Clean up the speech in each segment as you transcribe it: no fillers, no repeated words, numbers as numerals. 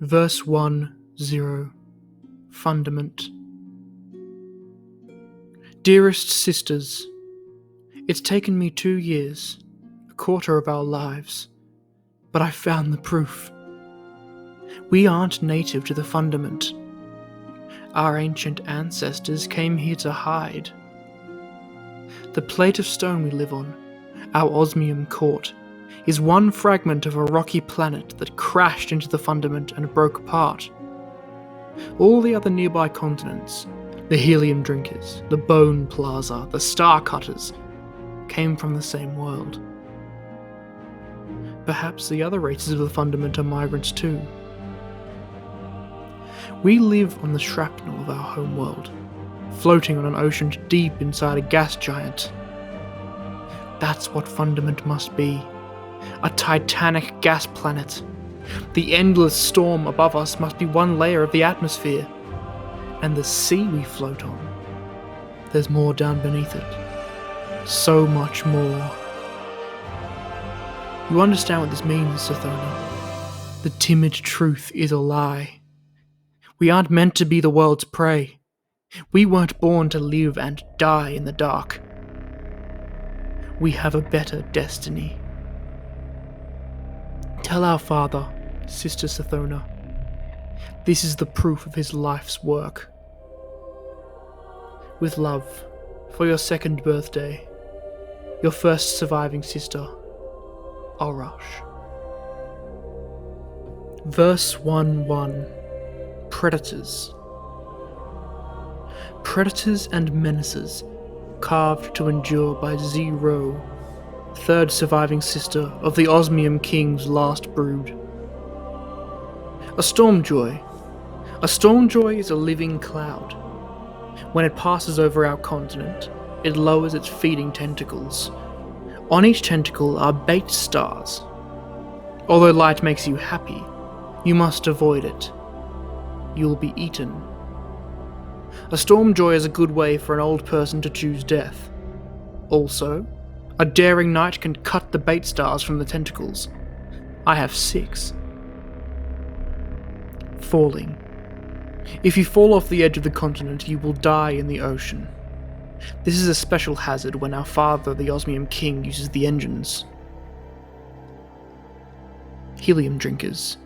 Verse 1-0 Fundament. Dearest sisters, it's taken me 2 years, a quarter of our lives, but I found the proof. We aren't native to the Fundament. Our ancient ancestors came here to hide. The plate of stone we live on, our Osmium Court, is one fragment of a rocky planet that crashed into the Fundament and broke apart. All the other nearby continents, the Helium Drinkers, the Bone Plaza, the Star Cutters, came from the same world. Perhaps the other races of the Fundament are migrants too. We live on the shrapnel of our homeworld, floating on an ocean deep inside a gas giant. That's what Fundament must be. A titanic gas planet. The endless storm above us must be one layer of the atmosphere. And the sea we float on, there's more down beneath it. So much more. You understand what this means, Syzygy. The timid truth is a lie. We aren't meant to be the world's prey. We weren't born to live and die in the dark. We have a better destiny. Tell our father, Sister Syzygy, this is the proof of his life's work. With love, for your 2nd birthday, your first surviving sister, Oryx. Verse 1-1 Predators. Predators and menaces, carved to endure by Zero, 3rd surviving sister of the Osmium King's last brood. A Stormjoy. A Stormjoy is a living cloud. When it passes over our continent, it lowers its feeding tentacles. On each tentacle are bait stars. Although light makes you happy, you must avoid it. You'll be eaten. A Stormjoy is a good way for an old person to choose death. Also, a daring knight can cut the bait stars from the tentacles. I have 6. Falling. If you fall off the edge of the continent, you will die in the ocean. This is a special hazard when our father, the Osmium King, uses the engines. Helium Drinkers.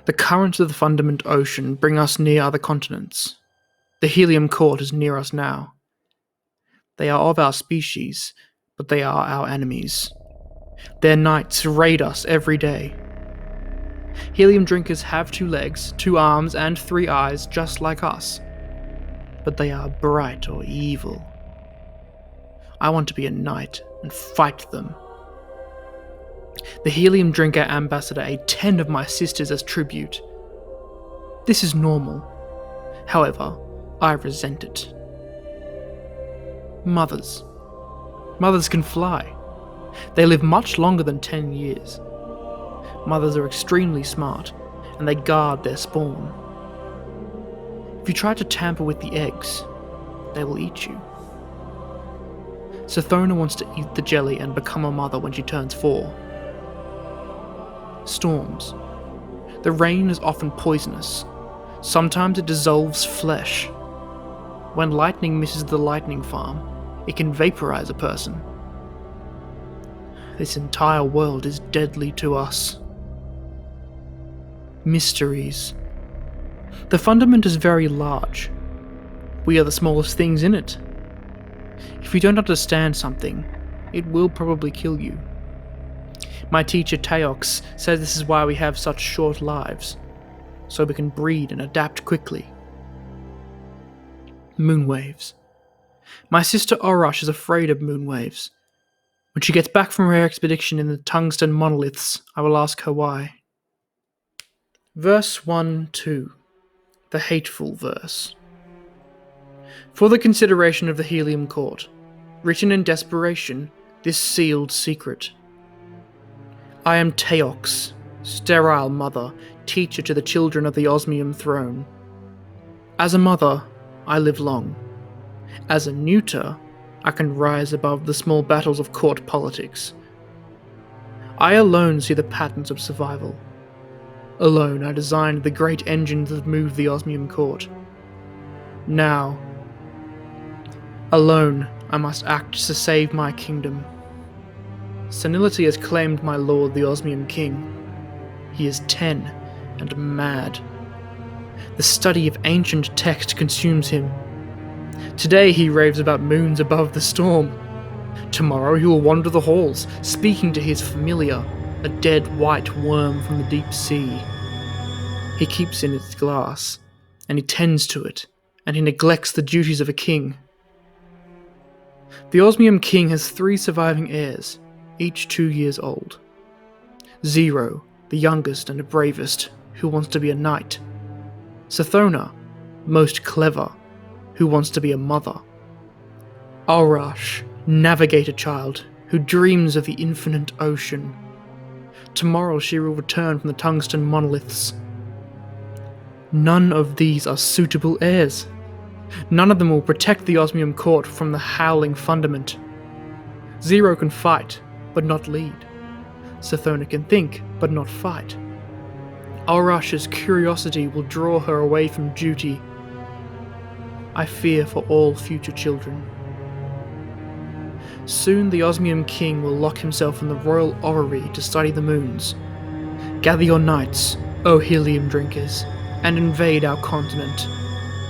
The currents of the Fundament Ocean bring us near other continents. The Helium Court is near us now. They are of our species, but they are our enemies. Their knights raid us every day. Helium Drinkers have 2 legs, 2 arms, and 3 eyes, just like us. But they are bright or evil. I want to be a knight and fight them. The Helium Drinker Ambassador ate 10 of my sisters as tribute. This is normal. However, I resent it. Mothers. Mothers can fly. They live much longer than 10 years. Mothers are extremely smart, and they guard their spawn. If you try to tamper with the eggs, they will eat you. Syzygy wants to eat the jelly and become a mother when she turns 4. Storms. The rain is often poisonous. Sometimes it dissolves flesh. When lightning misses the lightning farm, it can vaporize a person. This entire world is deadly to us. Mysteries. The Fundament is very large. We are the smallest things in it. If you don't understand something, it will probably kill you. My teacher Teox says this is why we have such short lives, so we can breed and adapt quickly. Moonwaves. My sister Oryx is afraid of moonwaves. When she gets back from her expedition in the tungsten monoliths, I will ask her why. Verse 1-2. The Hateful Verse. For the consideration of the Helium Court, written in desperation, this sealed secret. I am Teox, sterile mother, teacher to the children of the Osmium throne. As a mother, I live long. As a neuter, I can rise above the small battles of court politics. I alone see the patterns of survival. Alone, I designed the great engines that move the Osmium Court. Now, alone, I must act to save my kingdom. Senility has claimed my lord, the Osmium King. He is 10 and mad. The study of ancient text consumes him. Today he raves about moons above the storm. Tomorrow he will wander the halls, speaking to his familiar, a dead white worm from the deep sea. He keeps in its glass, and he tends to it, and he neglects the duties of a king. The Osmium King has 3 surviving heirs, each 2 years old. Zero, the youngest and bravest, who wants to be a knight. Sathona, most clever, who wants to be a mother. Arash, navigator child, who dreams of the infinite ocean. Tomorrow she will return from the tungsten monoliths. None of these are suitable heirs. None of them will protect the Osmium Court from the howling Fundament. Zero can fight, but not lead. Sathona can think, but not fight. Arash's curiosity will draw her away from duty. I fear for all future children. Soon the Osmium King will lock himself in the royal orrery to study the moons. Gather your knights, O helium drinkers, and invade our continent.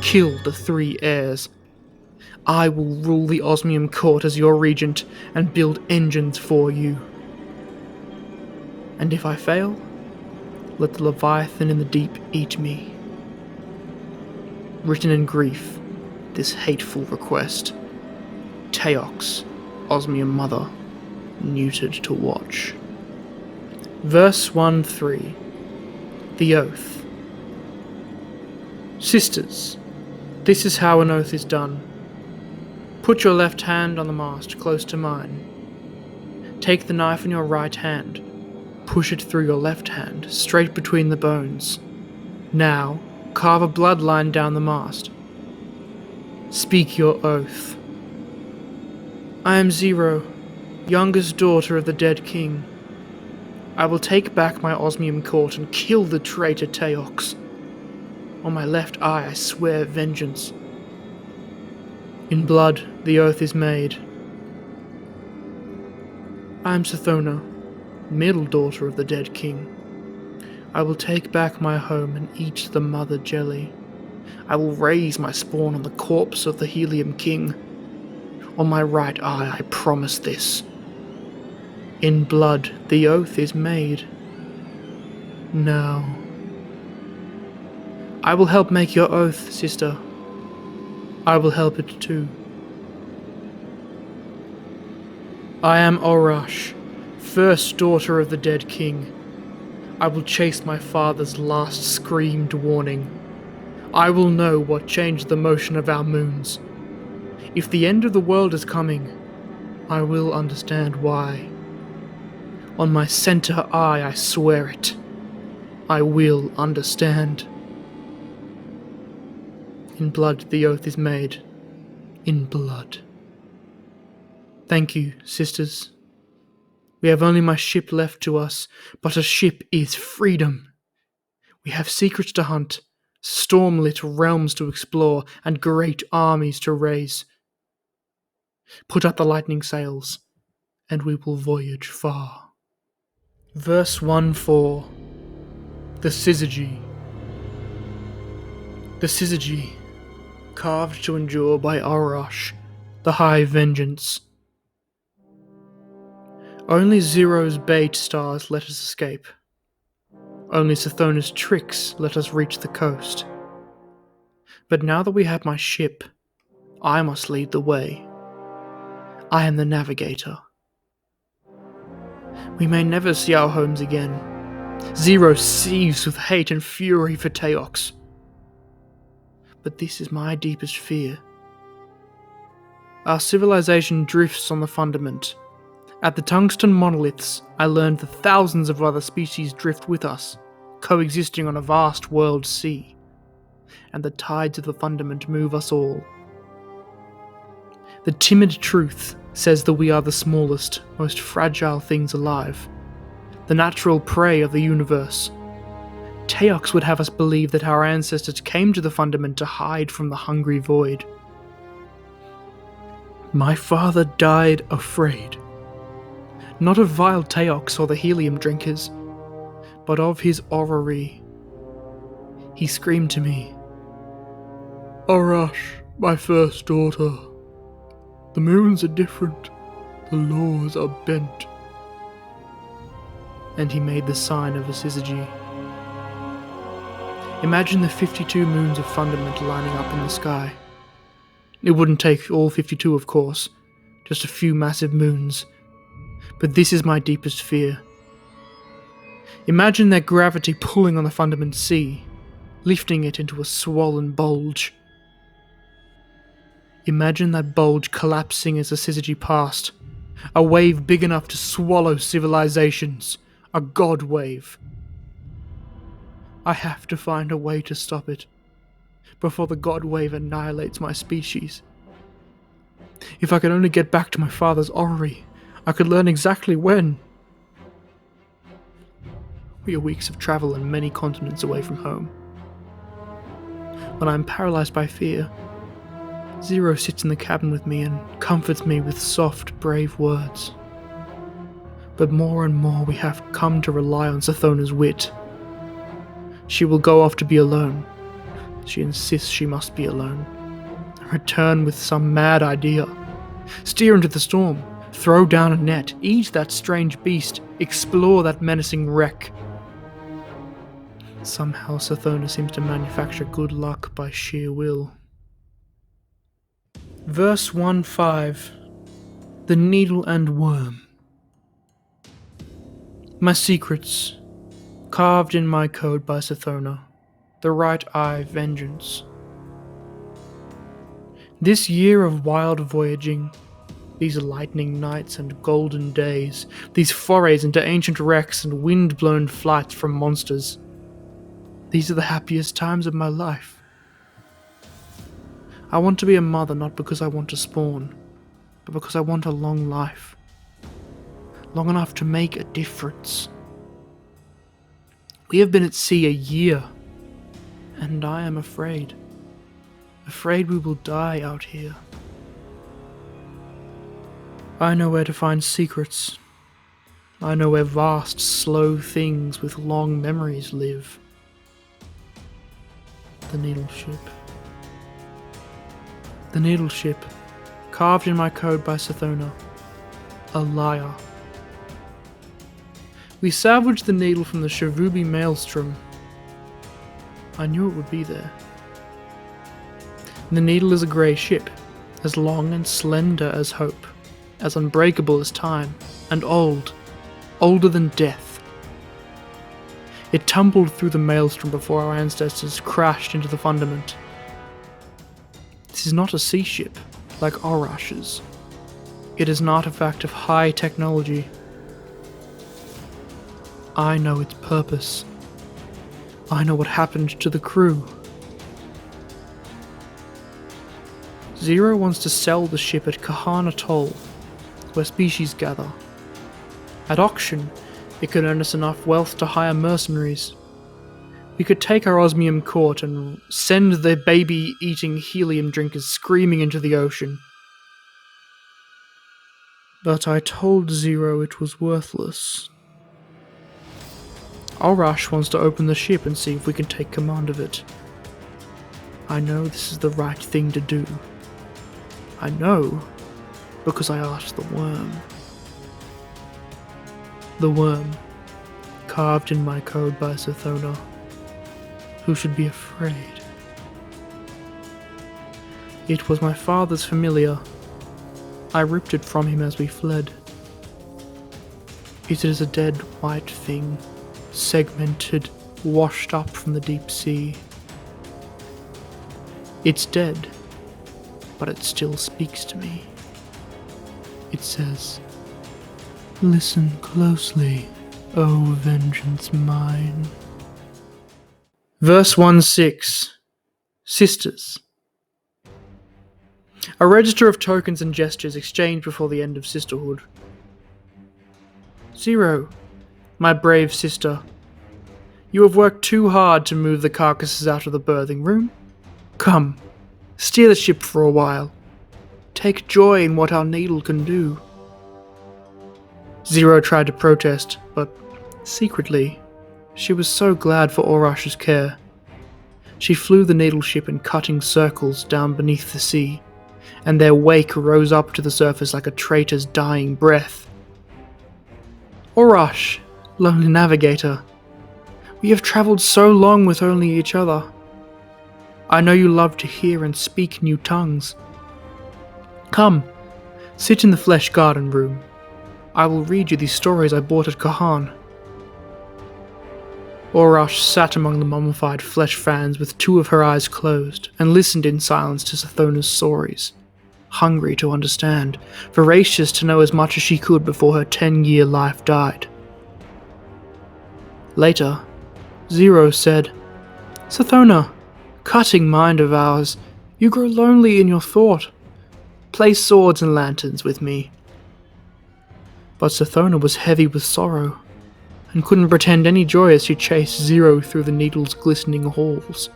Kill the 3 heirs. I will rule the Osmium Court as your regent and build engines for you. And if I fail, let the Leviathan in the deep eat me. Written in grief, this hateful request. Teox, Osmium Mother, neutered to watch. Verse 1-3. The Oath. Sisters, this is how an oath is done. Put your left hand on the mast close to mine. Take the knife in your right hand. Push it through your left hand, straight between the bones. Now, carve a bloodline down the mast. Speak your oath. I am Zero, youngest daughter of the dead king. I will take back my Osmium Court and kill the traitor Teox. On my left eye I swear vengeance. In blood the oath is made. I am Sathona, middle daughter of the dead king. I will take back my home and eat the mother jelly. I will raise my spawn on the corpse of the Helium King. On my right eye I promise this. In blood the oath is made. Now, I will help make your oath, sister. I will help it too. I am Arash, first daughter of the dead king. I will chase my father's last screamed warning. I will know what changed the motion of our moons. If the end of the world is coming, I will understand why. On my center eye I swear it. I will understand. In blood the oath is made. In blood. Thank you, sisters. We have only my ship left to us, but a ship is freedom. We have secrets to hunt, storm-lit realms to explore, and great armies to raise. Put up the lightning sails, and we will voyage far. Verse 1-4. The Syzygy. The Syzygy, carved to endure by Arash, the Hive vengeance. Only Zero's bait stars let us escape. Only Sathona's tricks let us reach the coast. But now that we have my ship, I must lead the way. I am the navigator. We may never see our homes again. Zero seethes with hate and fury for Teox. But this is my deepest fear. Our civilization drifts on the Fundament. At the tungsten monoliths, I learned that thousands of other species drift with us, coexisting on a vast world sea, and the tides of the Fundament move us all. The timid truth says that we are the smallest, most fragile things alive, the natural prey of the universe. Teox would have us believe that our ancestors came to the Fundament to hide from the hungry void. My father died afraid. Not of vile Teox or the helium drinkers, but of his orrery. He screamed to me, "Arash, my first daughter. The moons are different. The laws are bent." And he made the sign of a syzygy. Imagine the 52 moons of Fundament lining up in the sky. It wouldn't take all 52, of course, just a few massive moons. But this is my deepest fear. Imagine their gravity pulling on the Fundament sea, lifting it into a swollen bulge. Imagine that bulge collapsing as the syzygy passed, a wave big enough to swallow civilizations, a god wave. I have to find a way to stop it, before the god wave annihilates my species. If I could only get back to my father's orrery, I could learn exactly when. We are weeks of travel and many continents away from home. When I am paralyzed by fear, Zero sits in the cabin with me and comforts me with soft, brave words. But more and more we have come to rely on Sathona's wit. She will go off to be alone. She insists she must be alone. Return with some mad idea. Steer into the storm. Throw down a net. Eat that strange beast. Explore that menacing wreck. Somehow Sathona seems to manufacture good luck by sheer will. Verse 1-5. The Needle and Worm. My secrets, carved in my code by Sathona, the right eye vengeance. This year of wild voyaging, these lightning nights and golden days, these forays into ancient wrecks and wind-blown flights from monsters, these are the happiest times of my life. I want to be a mother not because I want to spawn, but because I want a long life. Long enough to make a difference. We have been at sea a year, and I am afraid. Afraid we will die out here. I know where to find secrets. I know where vast, slow things with long memories live. The Needle Ship. The Needle Ship, carved in my code by Sathona. A liar. We salvaged the needle from the Shavubi maelstrom. I knew it would be there. The needle is a grey ship, as long and slender as hope, as unbreakable as time, and old, older than death. It tumbled through the maelstrom before our ancestors crashed into the Fundament. This is not a sea ship, like Orash's. It is an artifact of high technology. I know its purpose. I know what happened to the crew. Zero wants to sell the ship at Kahan Atoll, where species gather. At auction, it could earn us enough wealth to hire mercenaries. We could take our Osmium Court and send the baby-eating helium drinkers screaming into the ocean. But I told Zero it was worthless. Arash wants to open the ship and see if we can take command of it. I know this is the right thing to do. I know because I asked the worm. The worm, carved in my code by Sathona. Who should be afraid? It was my father's familiar. I ripped it from him as we fled. It is a dead white thing, segmented, washed up from the deep sea. It's dead, but it still speaks to me. It says, "Listen closely, O vengeance mine." Verse 1-6. Sisters. A register of tokens and gestures exchanged before the end of sisterhood. Zero, my brave sister. You have worked too hard to move the carcasses out of the birthing room. Come, steer the ship for a while. Take joy in what our needle can do. Zero tried to protest, but secretly, she was so glad for Orash's care. She flew the needle ship in cutting circles down beneath the sea, and their wake rose up to the surface like a traitor's dying breath. Orash, lonely navigator, we have travelled so long with only each other. I know you love to hear and speak new tongues. Come, sit in the flesh garden room. I will read you these stories I bought at Kahan. Orash sat among the mummified flesh fans with two of her eyes closed and listened in silence to Sathona's stories, hungry to understand, voracious to know as much as she could before her 10-year life died. Later, Zero said, Sathona, cutting mind of ours, you grow lonely in your thought. Play swords and lanterns with me. But Sathona was heavy with sorrow, and couldn't pretend any joy as she chased Zero through the needle's glistening halls.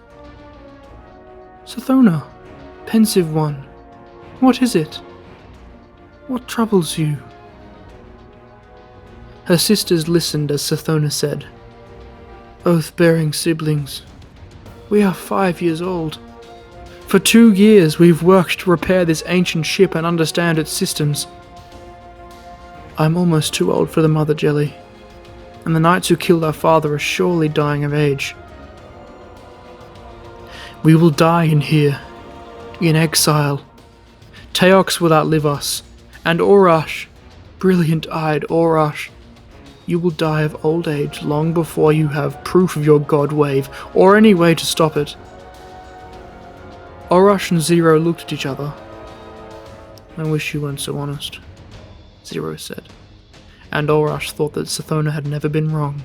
Sathona, pensive one, what is it? What troubles you? Her sisters listened as Sathona said, Oath-bearing siblings, we are 5 years old. For 2 years we've worked to repair this ancient ship and understand its systems. I'm almost too old for the Mother Jelly, and the knights who killed our father are surely dying of age. We will die in here, in exile. Teox will outlive us, and Orash, brilliant-eyed Orash, you will die of old age long before you have proof of your god wave, or any way to stop it. Orash and Zero looked at each other. I wish you weren't so honest, Zero said, and Orash thought that Sathona had never been wrong.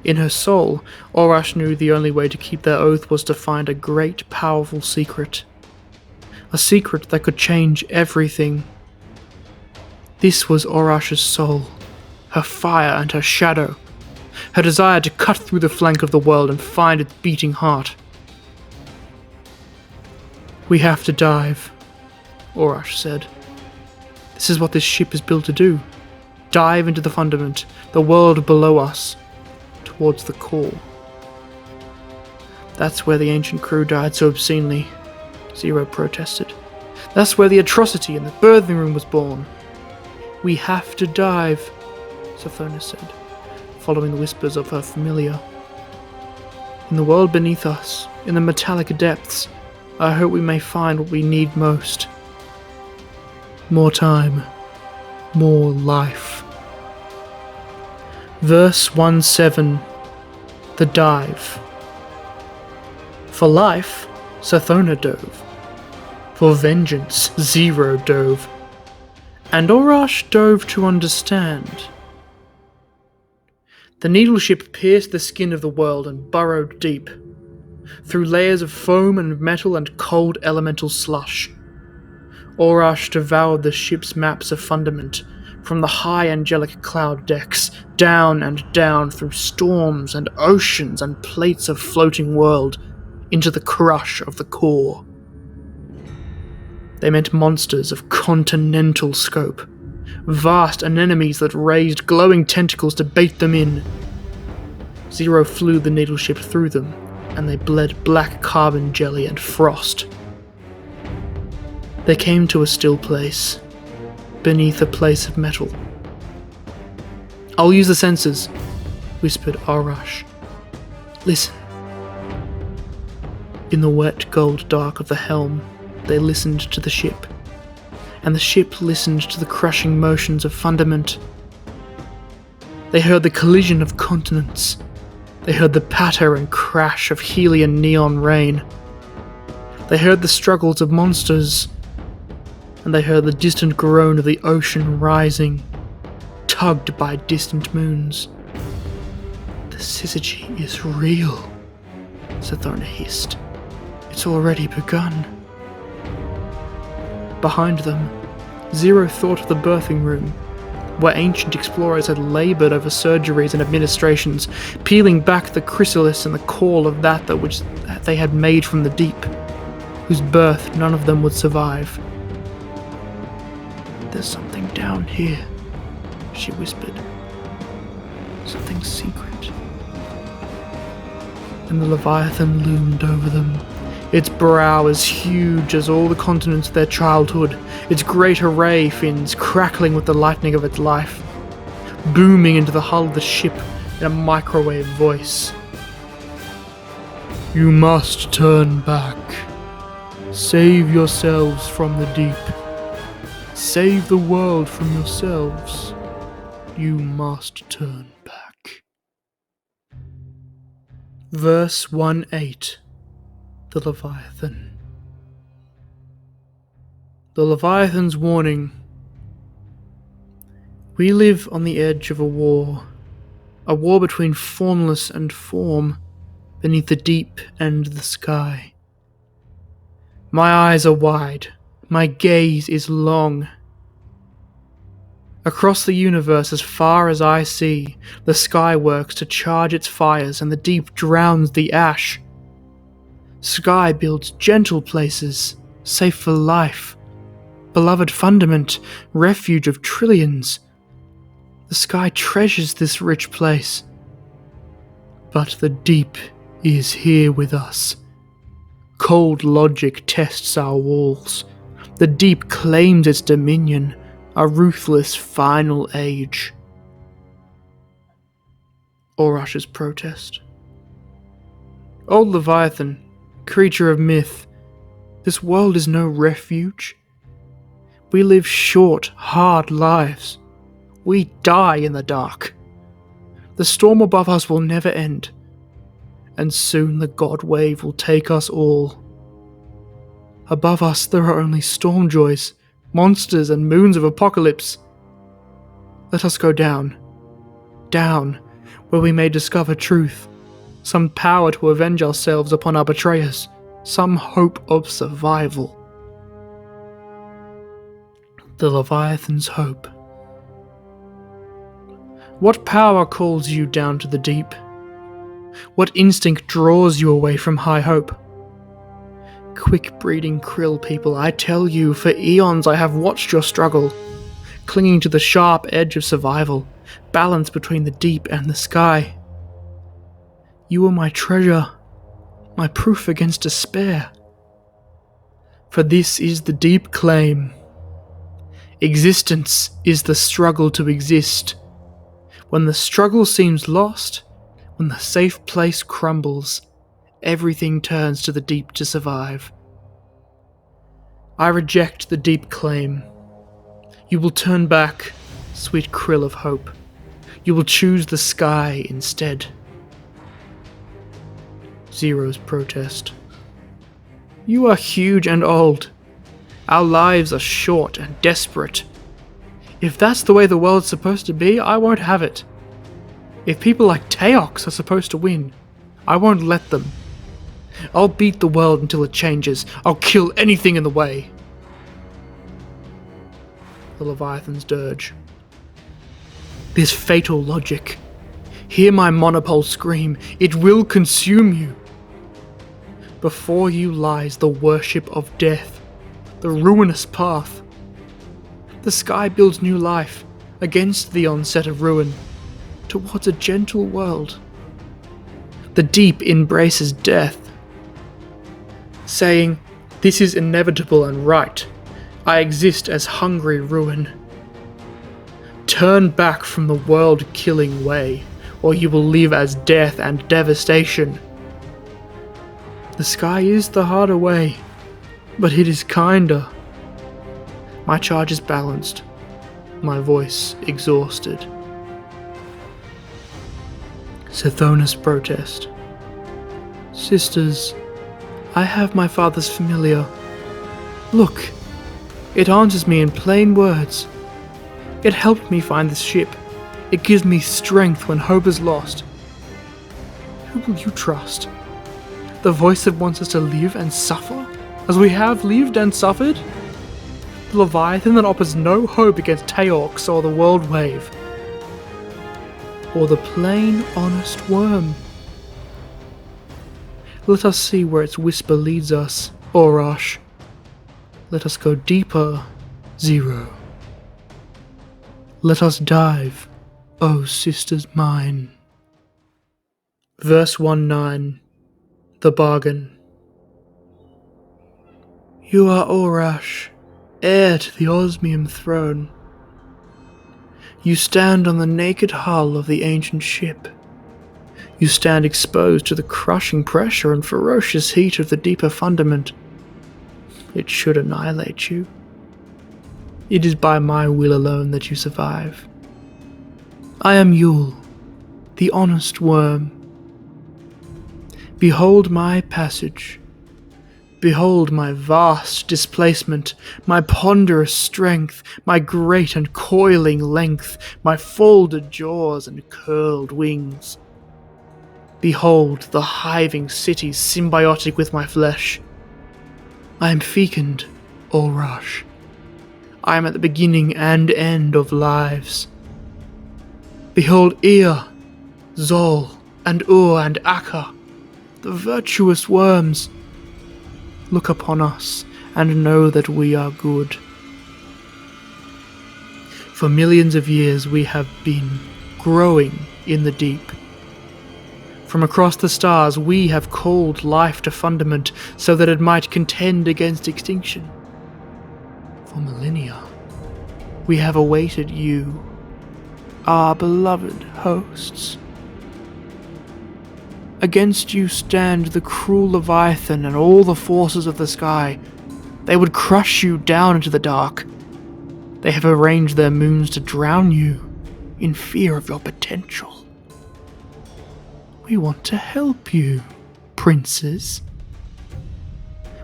In her soul, Orash knew the only way to keep their oath was to find a great, powerful secret. A secret that could change everything. This was Orash's soul, her fire and her shadow, her desire to cut through the flank of the world and find its beating heart. We have to dive, Orash said. This is what this ship is built to do. Dive into the Fundament, the world below us, towards the core. That's where the ancient crew died so obscenely, Zero protested. That's where the atrocity in the birthing room was born. We have to dive, Sathona said, following the whispers of her familiar. In the world beneath us, in the metallic depths, I hope we may find what we need most. More time. More life. Verse 1-7. The Dive. For life, Sathona dove. For vengeance, Zero dove. And Orash dove to understand. The needle ship pierced the skin of the world and burrowed deep, through layers of foam and metal and cold elemental slush. Orash devoured the ship's maps of Fundament, from the high angelic cloud decks, down and down through storms and oceans and plates of floating world, into the crush of the core. They meant monsters of continental scope, vast anemones that raised glowing tentacles to bait them in. Zero flew the needle ship through them, and they bled black carbon jelly and frost. They came to a still place, beneath a place of metal. I'll use the sensors, whispered Orash. Listen. In the wet gold dark of the helm, they listened to the ship, and the ship listened to the crushing motions of Fundament. They heard the collision of continents. They heard the patter and crash of Helian neon rain. They heard the struggles of monsters, and they heard the distant groan of the ocean rising, tugged by distant moons. The syzygy is real, Sathona hissed. It's already begun. Behind them, Zero thought of the birthing room, where ancient explorers had laboured over surgeries and administrations, peeling back the chrysalis and the core of that which they had made from the deep, whose birth none of them would survive. "There's something down here," she whispered. "Something secret." And the Leviathan loomed over them, its brow as huge as all the continents of their childhood, its great array fins crackling with the lightning of its life, booming into the hull of the ship in a microwave voice. "You must turn back. Save yourselves from the deep. Save the world from yourselves. You must turn back." Verse 1:8. The Leviathan. The Leviathan's warning. We live on the edge of a war between formless and form, beneath the deep and the sky. My eyes are wide, my gaze is long. Across the universe, as far as I see, the sky works to charge its fires, and the deep drowns the ash. Sky builds gentle places, safe for life. Beloved Fundament, refuge of trillions. The sky treasures this rich place. But the deep is here with us. Cold logic tests our walls. The deep claims its dominion, a ruthless final age. Orash's protest. Old Leviathan, creature of myth, this world is no refuge. We live short, hard lives. We die in the dark. The storm above us will never end, and soon the god wave will take us all. Above us there are only storm joys, monsters and moons of apocalypse. Let us go down, where we may discover truth, some power to avenge ourselves upon our betrayers, some hope of survival. The Leviathan's hope. What power calls you down to the deep? What instinct draws you away from high hope? Quick-breeding krill people, I tell you, for eons I have watched your struggle, clinging to the sharp edge of survival, balance between the deep and the sky. You are my treasure, my proof against despair. For this is the deep claim. Existence is the struggle to exist. When the struggle seems lost, when the safe place crumbles, everything turns to the deep to survive. I reject the deep claim. You will turn back, sweet krill of hope. You will choose the sky instead. Zero's protest. You are huge and old. Our lives are short and desperate. If that's the way the world's supposed to be, I won't have it. If people like Teox are supposed to win, I won't let them. I'll beat the world until it changes. I'll kill anything in the way. The Leviathan's dirge. This fatal logic. Hear my monopole scream. It will consume you. Before you lies the worship of death, the ruinous path. The sky builds new life against the onset of ruin, towards a gentle world. The deep embraces death, saying, "This is inevitable and right. I exist as hungry ruin. Turn back from the world-killing way, or you will live as death and devastation. The sky is the harder way, but it is kinder." My charge is balanced, my voice exhausted. Sethona's protest. Sisters, I have my father's familiar. Look, it answers me in plain words. It helped me find this ship. It gives me strength when hope is lost. Who will you trust? The voice that wants us to live and suffer, as we have lived and suffered? The Leviathan that offers no hope against Taorx or the World Wave. Or the plain, honest worm. Let us see where its whisper leads us, Orash. Let us go deeper, Zero. Let us dive, O sisters mine. Verse 1-9. The Bargain. You are Orash, heir to the Osmium throne. You stand on the naked hull of the ancient ship. You stand exposed to the crushing pressure and ferocious heat of the deeper Fundament. It should annihilate you. It is by my will alone that you survive. I am Yule, the honest worm. Behold my passage. Behold my vast displacement, my ponderous strength, my great and coiling length, my folded jaws and curled wings. Behold the hiving cities symbiotic with my flesh. I am fecund, Orash. I am at the beginning and end of lives. Behold Ea, Zol, and Ur and Akka, the virtuous worms. Look upon us and know that we are good. For millions of years we have been growing in the deep. From across the stars we have called life to Fundament so that it might contend against extinction. For millennia, we have awaited you, our beloved hosts. Against you stand the cruel Leviathan and all the forces of the sky. They would crush you down into the dark. They have arranged their moons to drown you in fear of your potential. We want to help you, princes.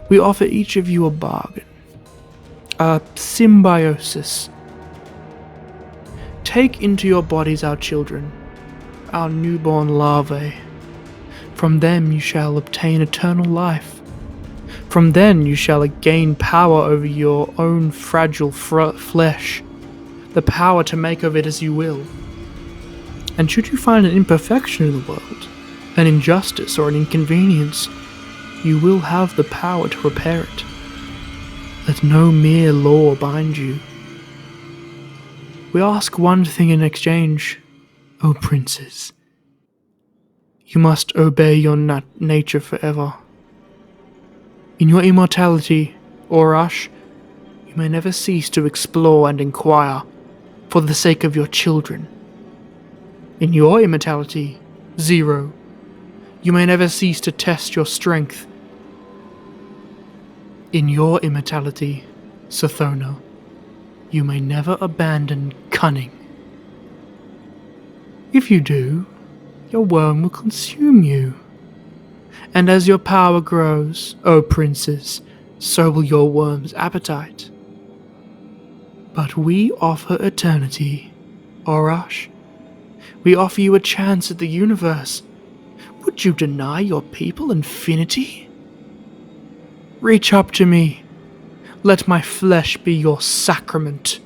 We offer each of you a bargain. A symbiosis. Take into your bodies our children, our newborn larvae. From them you shall obtain eternal life. From then you shall gain power over your own fragile flesh, the power to make of it as you will. And should you find an imperfection in the world, an injustice or an inconvenience, you will have the power to repair it. Let no mere law bind you. We ask one thing in exchange, O princes. You must obey your nature forever. In your immortality, Orash, you may never cease to explore and inquire for the sake of your children. In your immortality, Zero, you may never cease to test your strength. In your immortality, Sathona, you may never abandon cunning. If you do, your worm will consume you. And as your power grows, O princes, so will your worm's appetite. But we offer eternity, Orash. We offer you a chance at the universe. Would you deny your people infinity? Reach up to me. Let my flesh be your sacrament.